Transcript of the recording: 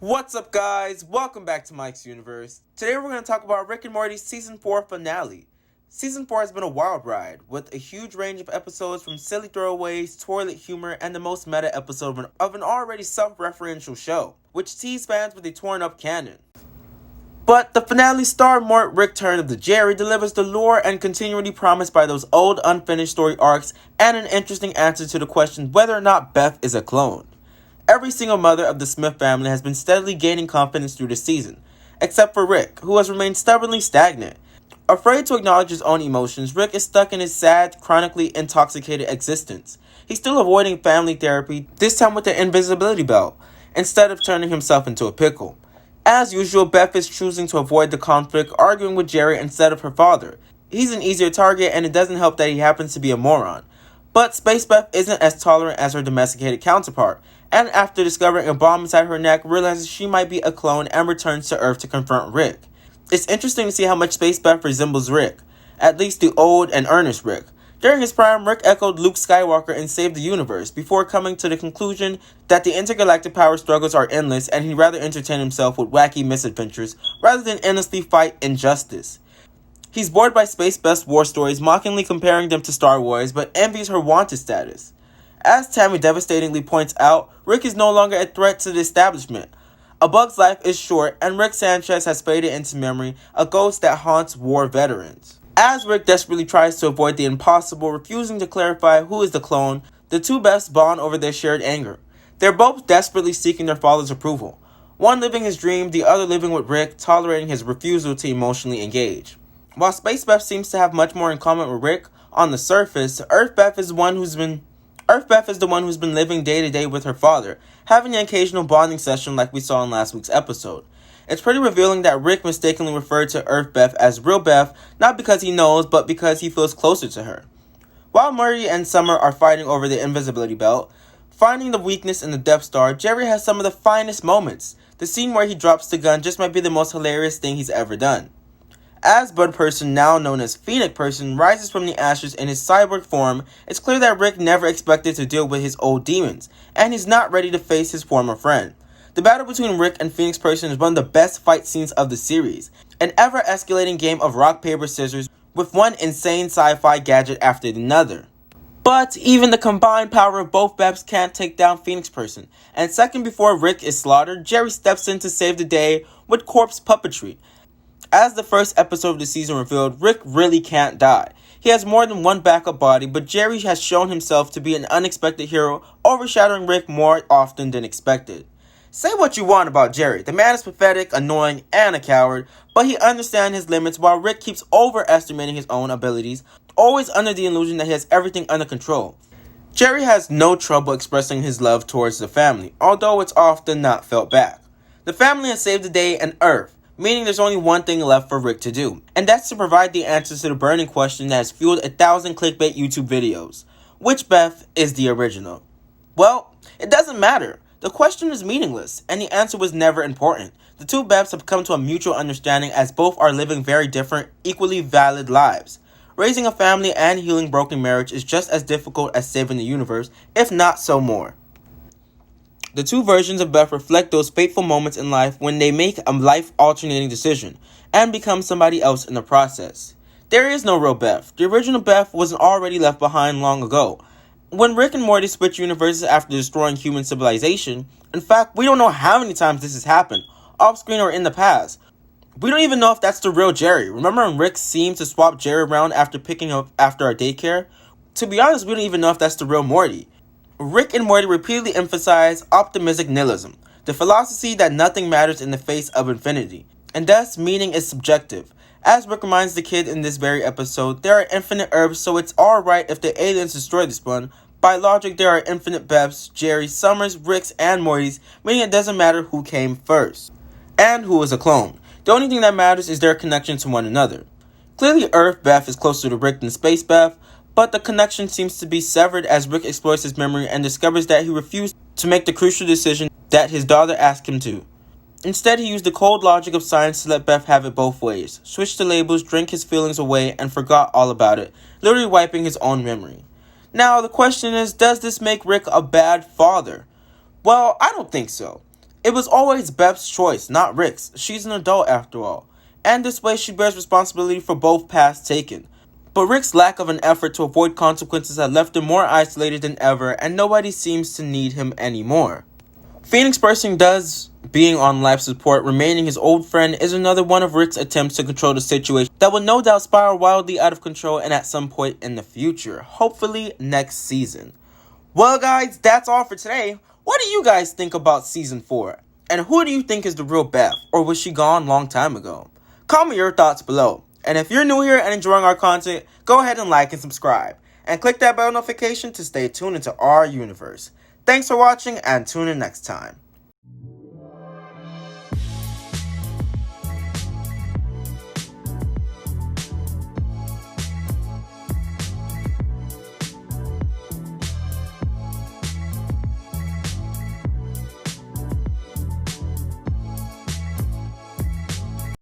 What's up, guys? Welcome back to Mike's Universe. Today we're going to talk about Rick and Morty's Season 4 finale. Season 4 has been a wild ride, with a huge range of episodes from silly throwaways, toilet humor, and the most meta episode of an already self-referential show, which teased fans with a torn-up canon. But the finale star Mort Rick turn of the Jerry delivers the lore and continuity promised by those old unfinished story arcs and an interesting answer to the question whether or not Beth is a clone. Every single mother of the Smith family has been steadily gaining confidence through the season, except for Rick, who has remained stubbornly stagnant. Afraid to acknowledge his own emotions, Rick is stuck in his sad, chronically intoxicated existence. He's still avoiding family therapy, this time with the invisibility belt, instead of turning himself into a pickle. As usual, Beth is choosing to avoid the conflict, arguing with Jerry instead of her father. He's an easier target, and it doesn't help that he happens to be a moron. But Space Beth isn't as tolerant as her domesticated counterpart, and after discovering a bomb inside her neck, realizes she might be a clone and returns to Earth to confront Rick. It's interesting to see how much Space Beth resembles Rick, at least the old and earnest Rick. During his prime, Rick echoed Luke Skywalker and saved the universe, before coming to the conclusion that the intergalactic power struggles are endless and he'd rather entertain himself with wacky misadventures rather than endlessly fight injustice. He's bored by Space Beth's war stories, mockingly comparing them to Star Wars, but envies her wanted status. As Tammy devastatingly points out, Rick is no longer a threat to the establishment. A bug's life is short, and Rick Sanchez has faded into memory, a ghost that haunts war veterans. As Rick desperately tries to avoid the impossible, refusing to clarify who is the clone, the two Beths bond over their shared anger. They're both desperately seeking their father's approval. One living his dream, the other living with Rick, tolerating his refusal to emotionally engage. While Space Beth seems to have much more in common with Rick, on the surface, Earth Beth is the one who's been living day to day with her father, having an occasional bonding session like we saw in last week's episode. It's pretty revealing that Rick mistakenly referred to Earth Beth as real Beth, not because he knows, but because he feels closer to her. While Morty and Summer are fighting over the invisibility belt, finding the weakness in the Death Star, Jerry has some of the finest moments. The scene where he drops the gun just might be the most hilarious thing he's ever done. As Bud Person, now known as Phoenix Person, rises from the ashes in his cyborg form, it's clear that Rick never expected to deal with his old demons, and he's not ready to face his former friend. The battle between Rick and Phoenix Person is one of the best fight scenes of the series, an ever-escalating game of rock, paper, scissors, with one insane sci-fi gadget after another. But even the combined power of both Beths can't take down Phoenix Person, and second before Rick is slaughtered, Jerry steps in to save the day with corpse puppetry. As the first episode of the season revealed, Rick really can't die. He has more than one backup body, but Jerry has shown himself to be an unexpected hero, overshadowing Rick more often than expected. Say what you want about Jerry, the man is pathetic, annoying, and a coward, but he understands his limits while Rick keeps overestimating his own abilities, always under the illusion that he has everything under control. Jerry has no trouble expressing his love towards the family, although it's often not felt back. The family has saved the day and Earth, meaning there's only one thing left for Rick to do, and that's to provide the answers to the burning question that has fueled 1,000 clickbait YouTube videos. Which Beth is the original? Well, it doesn't matter. The question is meaningless, and the answer was never important. The two Beths have come to a mutual understanding as both are living very different, equally valid lives. Raising a family and healing broken marriage is just as difficult as saving the universe, if not so more. The two versions of Beth reflect those fateful moments in life when they make a life-alternating decision and become somebody else in the process. There is no real Beth. The original Beth was already left behind long ago. When Rick and Morty switch universes after destroying human civilization, in fact, we don't know how many times this has happened, off-screen or in the past. We don't even know if that's the real Jerry. Remember when Rick seemed to swap Jerry around after picking up after our daycare? To be honest, we don't even know if that's the real Morty. Rick and Morty repeatedly emphasize optimistic nihilism, the philosophy that nothing matters in the face of infinity, and thus meaning is subjective. As Rick reminds the kid in this very episode, there are infinite Earths, so it's alright if the aliens destroy this one. By logic, there are infinite Beths, Jerrys, Summers, Ricks, and Mortys, meaning it doesn't matter who came first, and who is a clone. The only thing that matters is their connection to one another. Clearly, Earth Beth is closer to Rick than Space Beth, but the connection seems to be severed as Rick explores his memory and discovers that he refused to make the crucial decision that his daughter asked him to. Instead, he used the cold logic of science to let Beth have it both ways, switched the labels, drank his feelings away, and forgot all about it, literally wiping his own memory. Now, the question is, does this make Rick a bad father? Well, I don't think so. It was always Beth's choice, not Rick's. She's an adult after all. And this way she bears responsibility for both paths taken. But Rick's lack of an effort to avoid consequences had left him more isolated than ever, and nobody seems to need him anymore. Phoenix bursting does being on life support, remaining his old friend, is another one of Rick's attempts to control the situation that will no doubt spiral wildly out of control and at some point in the future. Hopefully next season. Well guys, that's all for today. What do you guys think about Season 4? And who do you think is the real Beth? Or was she gone a long time ago? Comment your thoughts below. And if you're new here and enjoying our content, go ahead and like and subscribe. And click that bell notification to stay tuned into our universe. Thanks for watching and tune in next time.